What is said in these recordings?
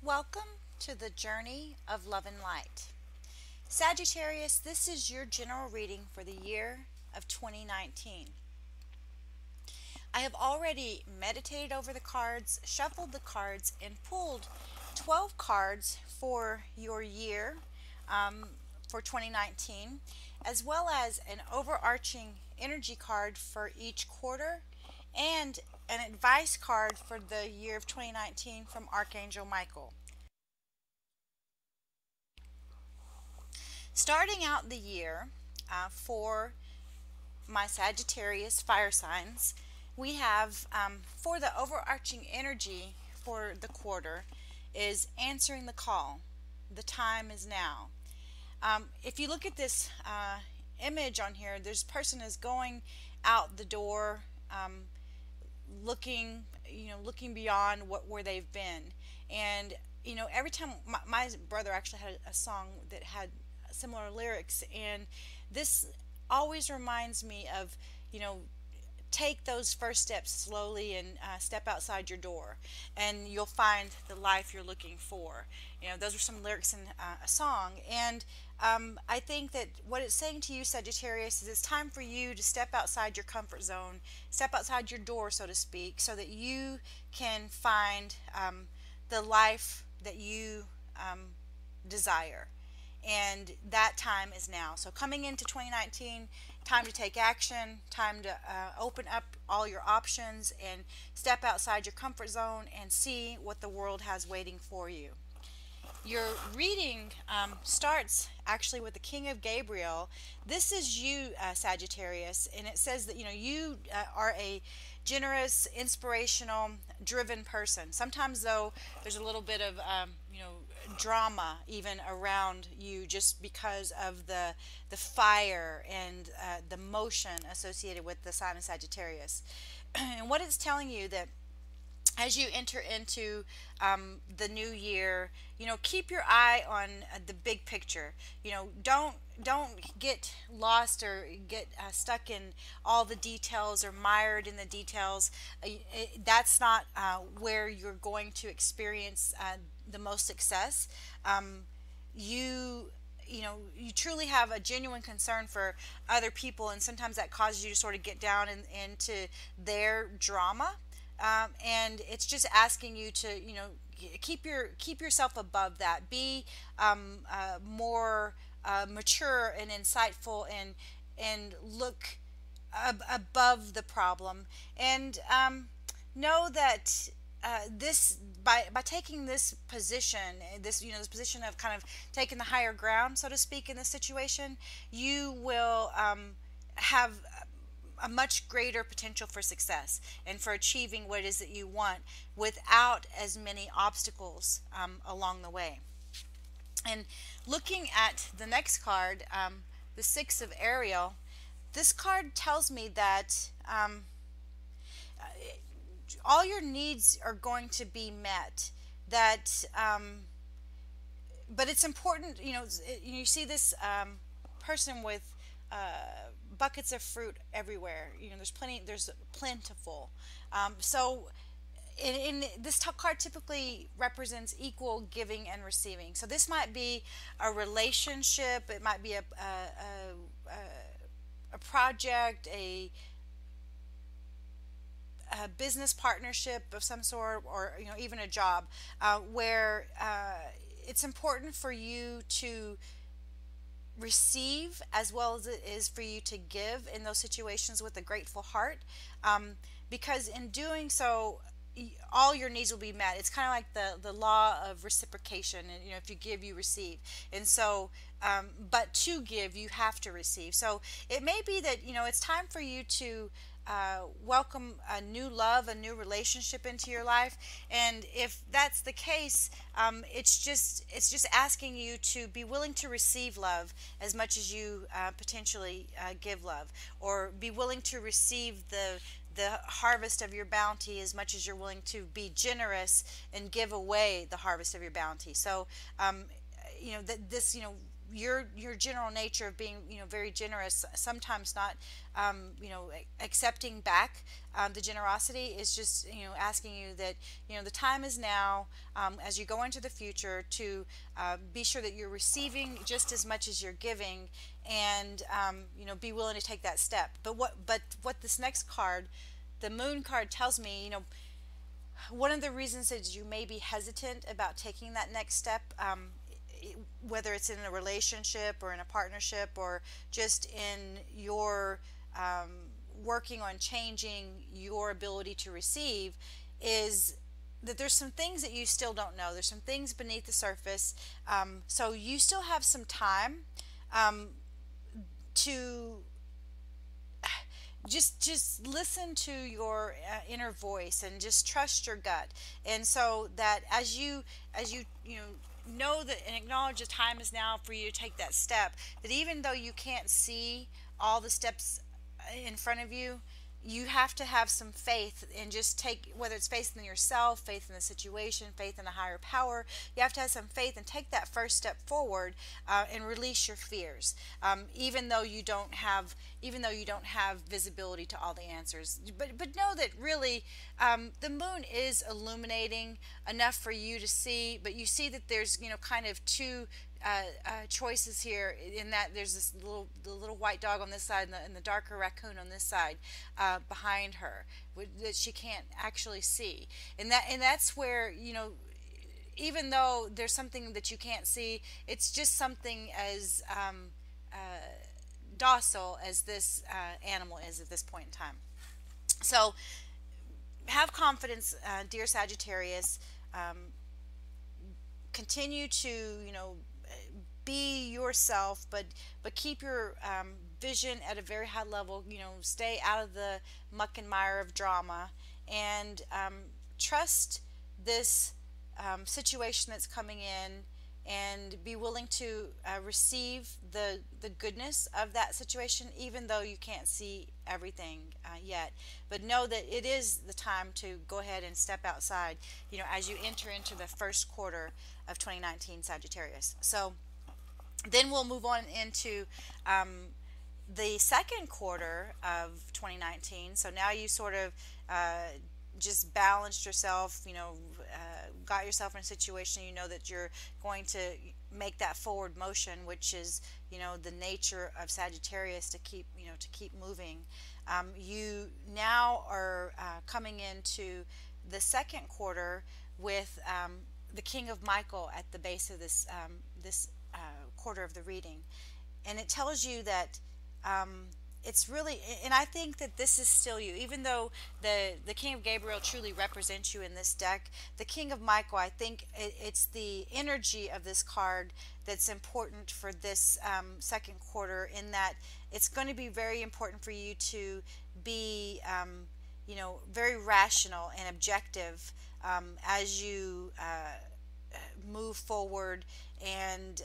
Welcome to the journey of love and light. Sagittarius, this is your general reading for the year of 2019. I have already meditated over the cards, shuffled the cards, and pulled 12 cards for your year for 2019, as well as an overarching energy card for each quarter and an advice card for the year of 2019 from Archangel Michael. Starting out the year for my Sagittarius fire signs, we have for the overarching energy for the quarter is answering the call. The time is now. If you look at this image on here, this person is going out the door, looking, looking beyond where they've been, and every time my brother actually had a song that had similar lyrics, and this always reminds me of, take those first steps slowly and step outside your door, and you'll find the life you're looking for. Those are some lyrics in a song, and I think that what it's saying to you, Sagittarius, is it's time for you to step outside your comfort zone, step outside your door, so to speak, so that you can find the life that you desire. And that time is now. So coming into 2019, time to take action, time to open up all your options and step outside your comfort zone and see what the world has waiting for you. Your reading starts actually with the King of Gabriel. This is you, Sagittarius, and it says that you are a generous, inspirational, driven person. Sometimes, though, there's a little bit of drama even around you, just because of the fire and the motion associated with the sign of Sagittarius. And what it's telling you, that as you enter into the new year, keep your eye on the big picture. Don't get lost or get stuck in all the details or mired in the details. That's not where you're going to experience the most success. You truly have a genuine concern for other people, and sometimes that causes you to sort of get down into their drama. And it's just asking you to keep yourself above that. Be more mature and insightful, and look above the problem, and know that this by taking this position, this position of kind of taking the higher ground, so to speak, in this situation, you will have a much greater potential for success and for achieving what it is that you want without as many obstacles along the way. And looking at the next card, the Six of Ariel, this card tells me that all your needs are going to be met. That, but it's important. You see this person with buckets of fruit everywhere. There's plentiful. So in this top card typically represents equal giving and receiving. So this might be a relationship. It might be a project, a business partnership of some sort, or even a job, where it's important for you to receive as well as it is for you to give in those situations with a grateful heart, because in doing so, all your needs will be met. It's kind of like the law of reciprocation, and if you give, you receive. And so but to give, you have to receive. So it may be that it's time for you to welcome a new love, a new relationship into your life. And if that's the case, it's just asking you to be willing to receive love as much as you potentially give love, or be willing to receive the harvest of your bounty as much as you're willing to be generous and give away the harvest of your bounty. So this your general nature of being, very generous, sometimes not, accepting back the generosity, is just, asking you that, the time is now, as you go into the future, to be sure that you're receiving just as much as you're giving, and be willing to take that step. But what this next card, the moon card, tells me, one of the reasons that you may be hesitant about taking that next step, whether it's in a relationship or in a partnership, or just in your working on changing your ability to receive, is that there's some things that you still don't know. There's some things beneath the surface. So you still have some time to just listen to your inner voice, and just trust your gut. And so that as you know that, and acknowledge the time is now for you to take that step, that even though you can't see all the steps in front of you, you have to have some faith, and just take, whether it's faith in yourself, faith in the situation, faith in a higher power. You have to have some faith and take that first step forward, and release your fears, even though you don't have visibility to all the answers. But know that really, the moon is illuminating enough for you to see. But you see that there's, kind of two choices here, in that there's the little white dog on this side, and the darker raccoon on this side, behind her, that she can't actually see. And that's where, even though there's something that you can't see, it's just something as docile as this animal is at this point in time. So have confidence, dear Sagittarius. Continue to, be yourself, but keep your vision at a very high level. Stay out of the muck and mire of drama, and trust this situation that's coming in, and be willing to receive the goodness of that situation, even though you can't see everything yet. But know that it is the time to go ahead and step outside, as you enter into the first quarter of 2019, Sagittarius. So then we'll move on into the second quarter of 2019. So now you sort of just balanced yourself, got yourself in a situation, that you're going to make that forward motion, which is, the nature of Sagittarius, to keep moving. You now are coming into the second quarter with the King of Michael at the base of this quarter of the reading, and it tells you that it's really, and I think that this is still you, even though the King of Gabriel truly represents you in this deck. The King of Michael, I think it's the energy of this card that's important for this second quarter, in that it's going to be very important for you to be very rational and objective as you move forward, and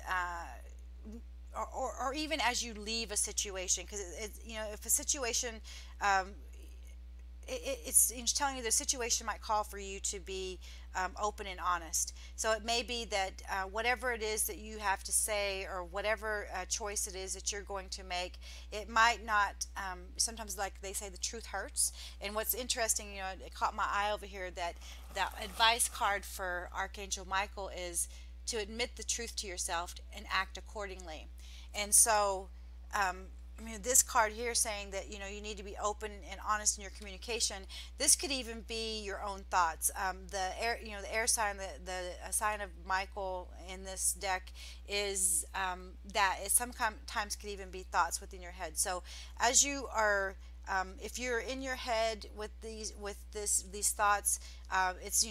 or even as you leave a situation, because if a situation, it's telling you the situation might call for you to be open and honest. So it may be that whatever it is that you have to say, or whatever choice it is that you're going to make, it might not, sometimes, like they say, the truth hurts. And what's interesting, it caught my eye over here, that the advice card for Archangel Michael is to admit the truth to yourself and act accordingly. And so this card here saying that you need to be open and honest in your communication. This could even be your own thoughts. The air sign, the sign of Michael in this deck is that it sometimes could even be thoughts within your head. So as you are, if you're in your head with these thoughts, it's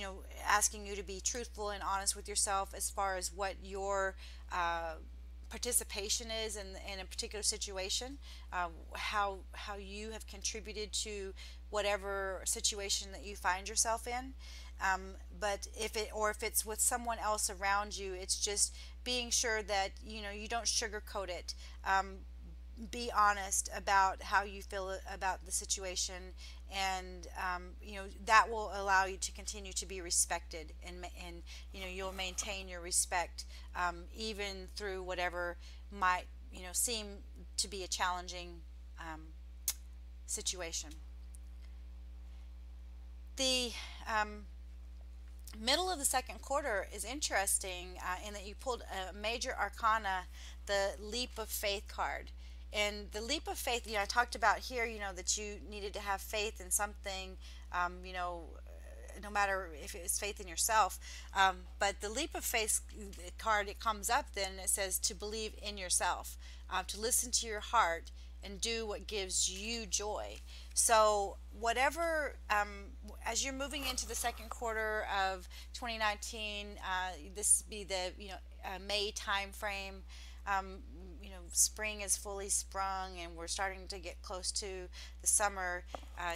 asking you to be truthful and honest with yourself as far as what your participation is in a particular situation, how you have contributed to whatever situation that you find yourself in. But if it's with someone else around you, it's just being sure that you don't sugarcoat it. Be honest about how you feel about the situation, and that will allow you to continue to be respected, and you'll maintain your respect even through whatever might, seem to be a challenging situation. The middle of the second quarter is interesting in that you pulled a major arcana, the leap of faith card. And the leap of faith, I talked about here, that you needed to have faith in something, no matter if it's faith in yourself. But the leap of faith card, it comes up then, it says to believe in yourself, to listen to your heart and do what gives you joy. So whatever, as you're moving into the second quarter of 2019, this be the May time frame. Spring is fully sprung and we're starting to get close to the summer.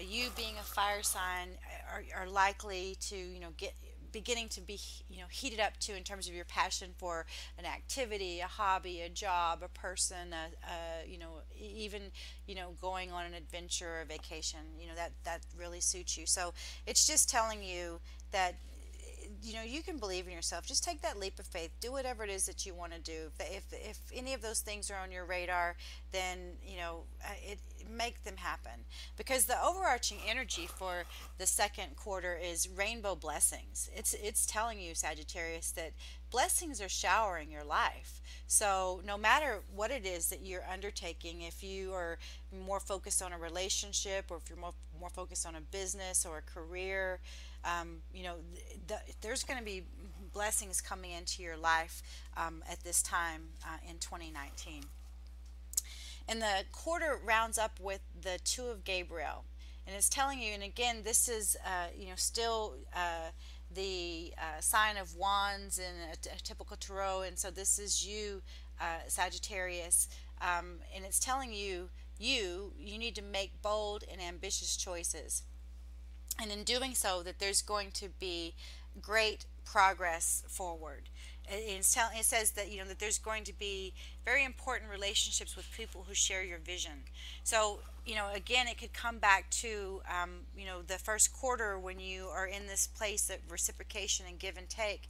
You being a fire sign are likely to get beginning to be heated up too in terms of your passion for an activity, a hobby, a job, a person, even going on an adventure or vacation, that really suits you. So it's just telling you that you can believe in yourself. Just take that leap of faith. Do whatever it is that you want to do. If any of those things are on your radar, then make them happen. Because the overarching energy for the second quarter is rainbow blessings. It's telling you, Sagittarius, that blessings are showering your life. So no matter what it is that you're undertaking, if you are more focused on a relationship, or if you're more focused on a business or a career, there's going to be blessings coming into your life at this time in 2019. And the quarter rounds up with the Two of Gabriel, and it's telling you, and again, this is still the sign of wands in a typical tarot, and so this is you, Sagittarius, and it's telling you you need to make bold and ambitious choices, and in doing so that there's going to be great progress forward. It says that that there's going to be very important relationships with people who share your vision. So again, it could come back to the first quarter when you are in this place of reciprocation and give and take.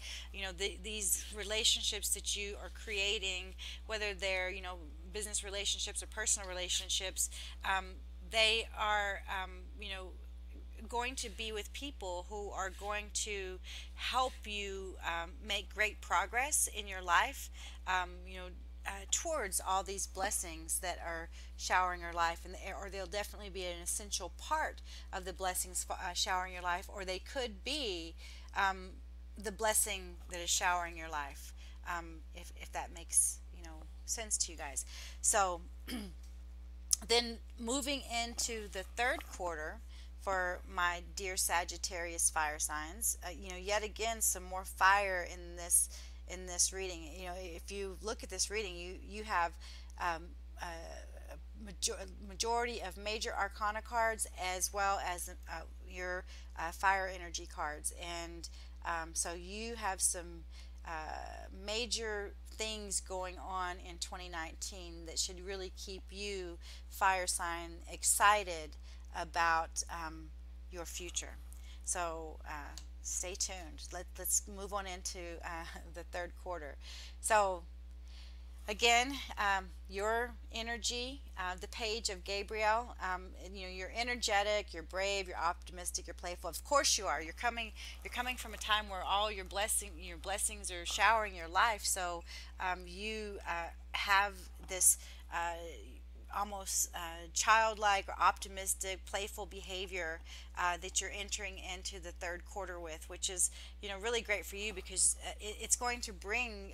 These relationships that you are creating, whether they're business relationships or personal relationships, they are going to be with people who are going to help you make great progress in your life, towards all these blessings that are showering your life, or they'll definitely be an essential part of the blessings showering your life, or they could be the blessing that is showering your life, if that makes sense to you guys. So then moving into the third quarter for my dear Sagittarius fire signs, yet again some more fire in this reading. If you look at this reading, you have a majority of major arcana cards, as well as your fire energy cards, and so you have some major things going on in 2019 that should really keep you, fire sign, excited about your future. So stay tuned. Let's move on into the third quarter. So again, your energy, the page of Gabriel, you're energetic, you're brave, you're optimistic, you're playful. Of course you are. You're coming from a time where all your blessings are showering your life. So you have this almost childlike or optimistic, playful behavior that you're entering into the third quarter with, which is really great for you, because it's going to bring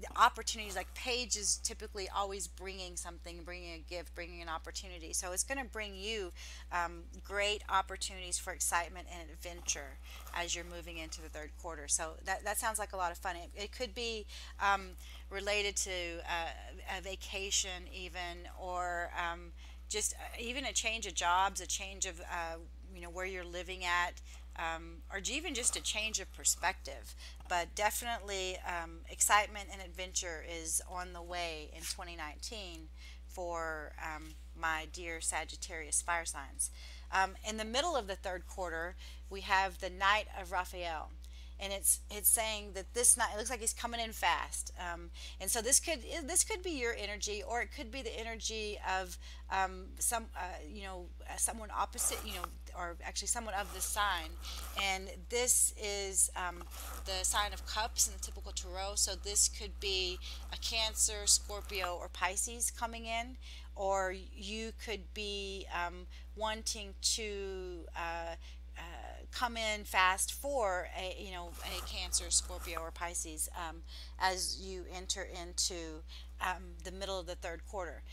the opportunities. Like Paige is typically always bringing something, bringing a gift, bringing an opportunity. So it's going to bring you great opportunities for excitement and adventure as you're moving into the third quarter. So that sounds like a lot of fun. It could be related to a vacation even, or just even a change of jobs, a change of where you're living at, or even just a change of perspective. But definitely excitement and adventure is on the way in 2019 for my dear Sagittarius fire signs. In the middle of the third quarter, we have the Knight of Raphael. and it's saying that this night, it looks like he's coming in fast. And so this could be your energy, or it could be the energy of someone opposite, or actually someone of the sign. And this is the sign of cups in the typical tarot. So this could be a Cancer, Scorpio, or Pisces coming in, or you could be wanting to come in fast for a Cancer, Scorpio, or Pisces as you enter into the middle of the third quarter.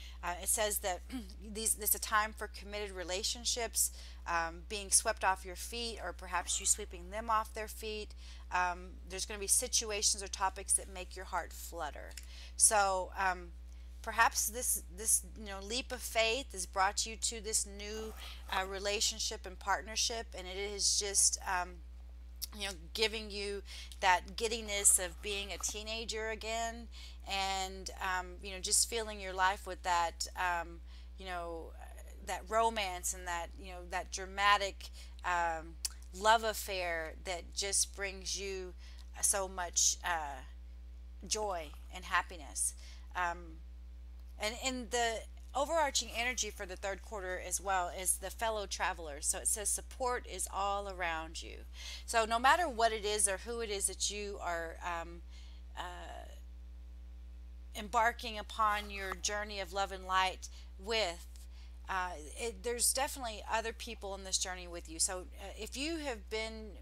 It says that this is a time for committed relationships being swept off your feet, or perhaps you sweeping them off their feet. There's going to be situations or topics that make your heart flutter. So perhaps this leap of faith has brought you to this new relationship and partnership, and it is just giving you that giddiness of being a teenager again, and just feeling your life with that you know that romance, and that dramatic love affair that just brings you so much joy and happiness. And in the overarching energy for the third quarter as well is the fellow traveler. So it says support is all around you. So no matter what it is or who it is that you are embarking upon your journey of love and light with, there's definitely other people in this journey with you. So if you have been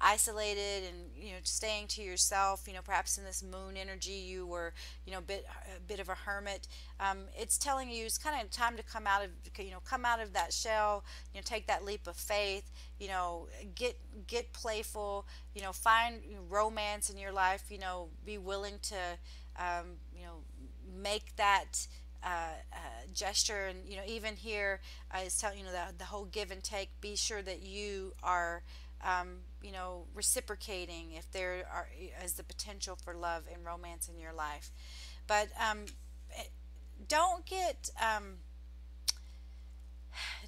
isolated and staying to yourself, perhaps in this moon energy you were a bit of a hermit, it's telling you it's kind of time to come out of that shell, take that leap of faith, get playful, find romance in your life, be willing to make that gesture. And even here is telling the whole give and take. Be sure that you are reciprocating if there is the potential for love and romance in your life. But don't get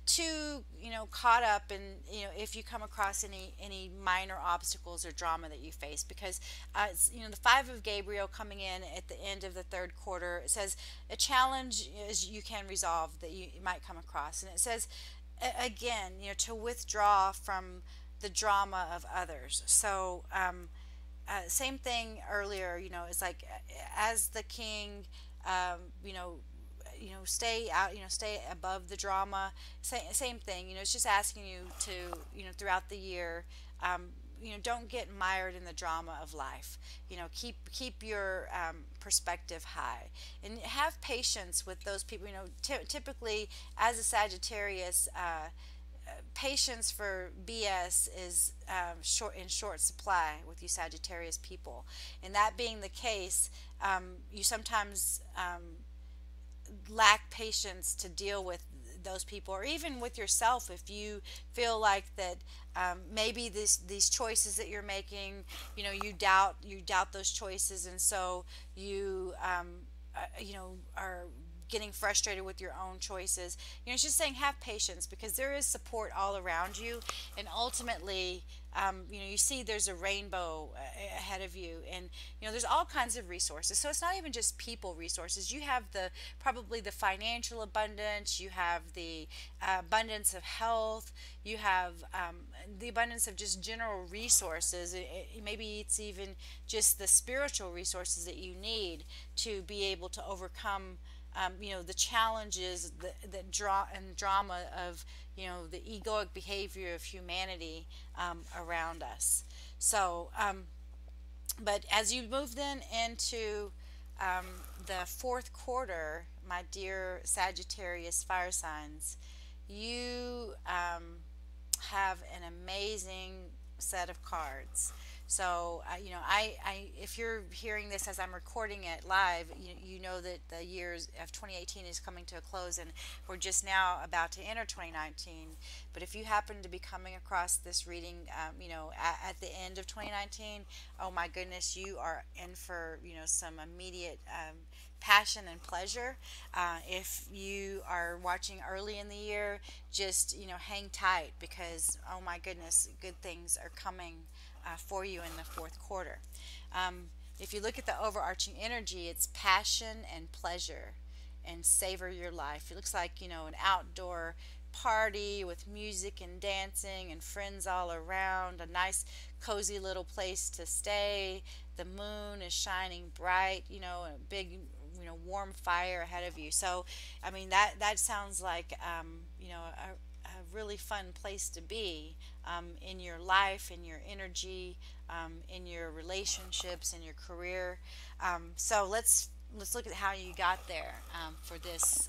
too caught up in if you come across any minor obstacles or drama that you face, because it's, the five of Gabriel coming in at the end of the third quarter. It says a challenge is you can resolve that you might come across, and it says again to withdraw from the drama of others. So same thing earlier, it's like as the king, stay out, stay above the drama. Same thing, it's just asking you to, throughout the year, don't get mired in the drama of life. Keep your perspective high, and have patience with those people. Typically, as a Sagittarius, patience for BS is in short supply with you Sagittarius people. And that being the case, you sometimes lack patience to deal with those people, or even with yourself. If you feel like that maybe these choices that you're making, you doubt those choices, and so you are getting frustrated with your own choices. It's just saying have patience, because there is support all around you, and ultimately you see there's a rainbow ahead of you, and there's all kinds of resources. So it's not even just people resources. You have probably the financial abundance, you have the abundance of health, you have the abundance of just general resources. Maybe it's even just the spiritual resources that you need to be able to overcome the challenges, the drama of the egoic behavior of humanity around us. So but as you move then into the fourth quarter, my dear Sagittarius fire signs, you have an amazing set of cards. So if you're hearing this as I'm recording it live, you know that the years of 2018 is coming to a close, and we're just now about to enter 2019. But if you happen to be coming across this reading, at the end of 2019, oh my goodness, you are in for some immediate passion and pleasure. If you are watching early in the year, just hang tight, because oh my goodness, good things are coming for you in the fourth quarter. Um, if you look at the overarching energy, it's passion and pleasure and savor your life. It looks like, an outdoor party with music and dancing and friends all around, a nice cozy little place to stay. The moon is shining bright, a big, warm fire ahead of you. So, I mean, that sounds like, a really fun place to be, in your life, in your energy, in your relationships, in your career. So let's look at how you got there, for this,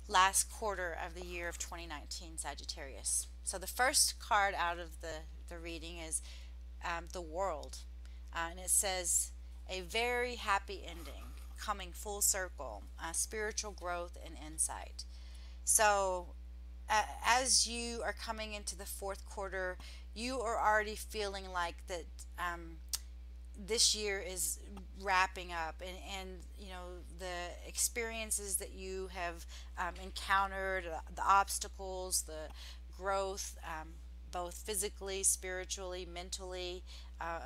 last quarter of the year of 2019, Sagittarius. So the first card out of the reading is, the world. And it says, a very happy ending, coming full circle, spiritual growth and insight. So, as you are coming into the fourth quarter, you are already feeling like that, this year is wrapping up, and the experiences that you have, encountered, the obstacles, the growth, both physically, spiritually, mentally,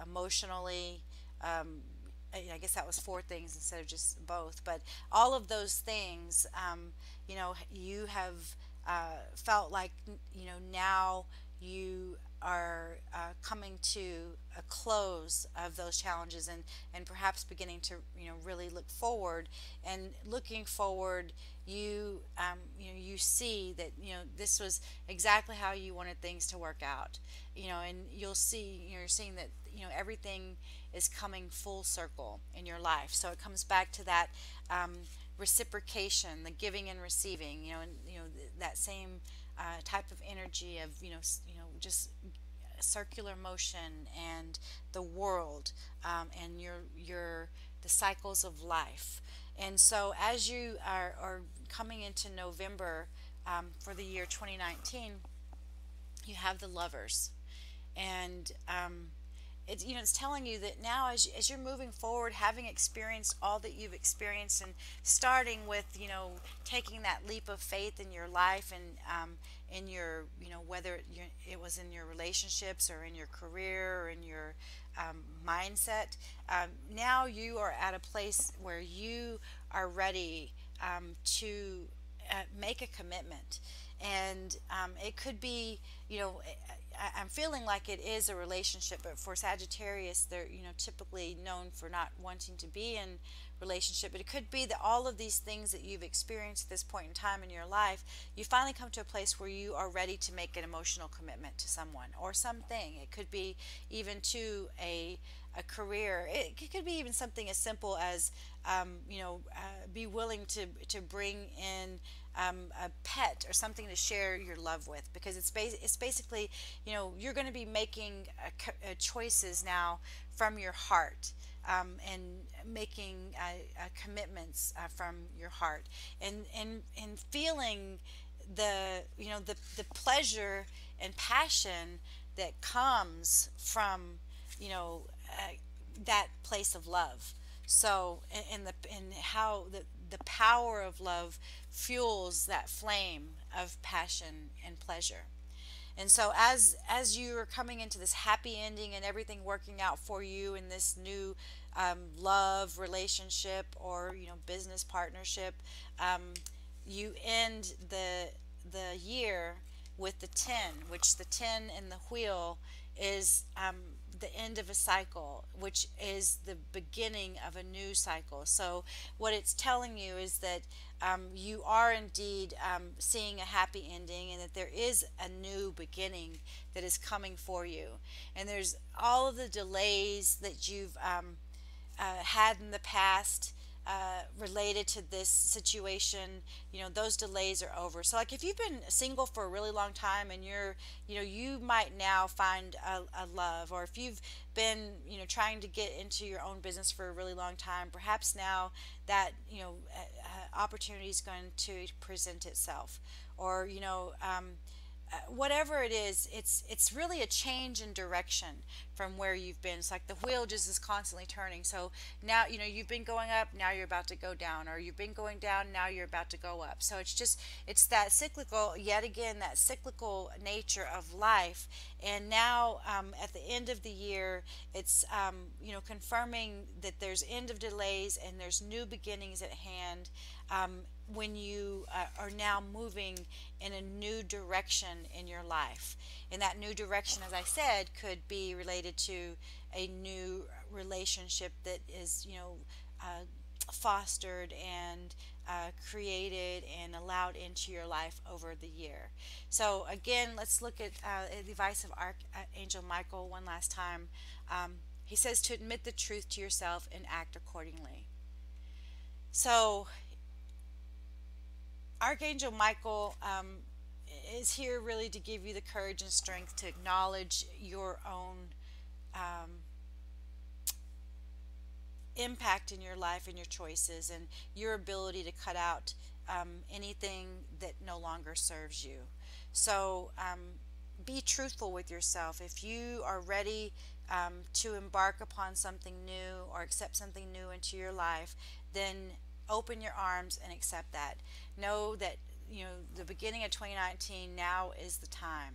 emotionally. I guess that was four things instead of just both, but all of those things, you have, felt like, now you are, coming to a close of those challenges, and perhaps beginning to, really look forward. And looking forward, you see that, this was exactly how you wanted things to work out, and you'll see, you're seeing that, everything is coming full circle in your life. So it comes back to that, reciprocation, the giving and receiving, and that same, type of energy of, just circular motion, and the world, and the cycles of life. And so as you are coming into November, for the year 2019, you have the Lovers. And, it's telling you that now, as you're moving forward, having experienced all that you've experienced, and starting with, taking that leap of faith in your life, and, in your, whether it was in your relationships, or in your career, or in your, mindset, now you are at a place where you are ready, to, make a commitment. And, it could be, I'm feeling like it is a relationship, but for Sagittarius, they're, typically known for not wanting to be in relationship. But it could be that all of these things that you've experienced at this point in time in your life, you finally come to a place where you are ready to make an emotional commitment to someone or something. It could be even to a career. It could be even something as simple as, be willing to bring in, a pet or something to share your love with, because it's basically, you're going to be making, choices now from your heart, and making, commitments, from your heart, and feeling the pleasure and passion that comes from, that place of love. So, and how the power of love fuels that flame of passion and pleasure. And so, as you are coming into this happy ending, and everything working out for you in this new, love relationship, or business partnership, you end the year with the 10, which the 10 in the wheel is, the end of a cycle, which is the beginning of a new cycle. So what it's telling you is that, you are indeed, seeing a happy ending, and that there is a new beginning that is coming for you. And there's all of the delays that you've, had in the past, related to this situation, those delays are over. So, like, if you've been single for a really long time, and you might now find a love, or if you've been, trying to get into your own business for a really long time, perhaps now that, opportunity is going to present itself. Or, whatever it is, it's really a change in direction from where you've been. It's like the wheel just is constantly turning. So now, you've been going up, now you're about to go down, or you've been going down, now you're about to go up. So it's that cyclical, yet again, that cyclical nature of life. And now, at the end of the year, it's confirming that there's end of delays and there's new beginnings at hand. When you are now moving in a new direction in your life. And that new direction, as I said, could be related to a new relationship that is, fostered and created and allowed into your life over the year. So, again, let's look at the advice of Archangel Michael one last time. He says to admit the truth to yourself and act accordingly. So, Archangel Michael is here really to give you the courage and strength to acknowledge your own impact in your life and your choices and your ability to cut out anything that no longer serves you. So be truthful with yourself. If you are ready to embark upon something new or accept something new into your life, then open your arms and accept that. Know that the beginning of 2019 now is the time,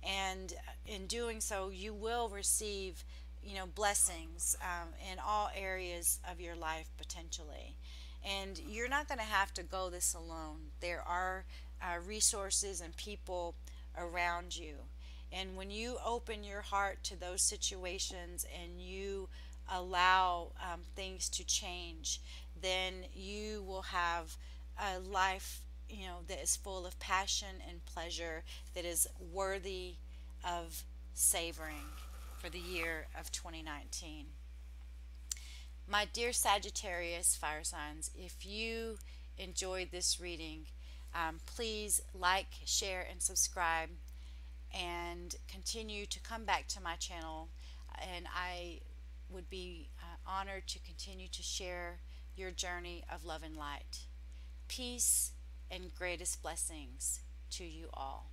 and in doing so, you will receive blessings in all areas of your life potentially. And you're not going to have to go this alone. There are resources and people around you. And when you open your heart to those situations and you allow things to change, then you will have a life, that is full of passion and pleasure, that is worthy of savoring for the year of 2019. My dear Sagittarius fire signs, if you enjoyed this reading, please like, share, and subscribe, and continue to come back to my channel. And I would be honored to continue to share your journey of love and light. Peace and greatest blessings to you all.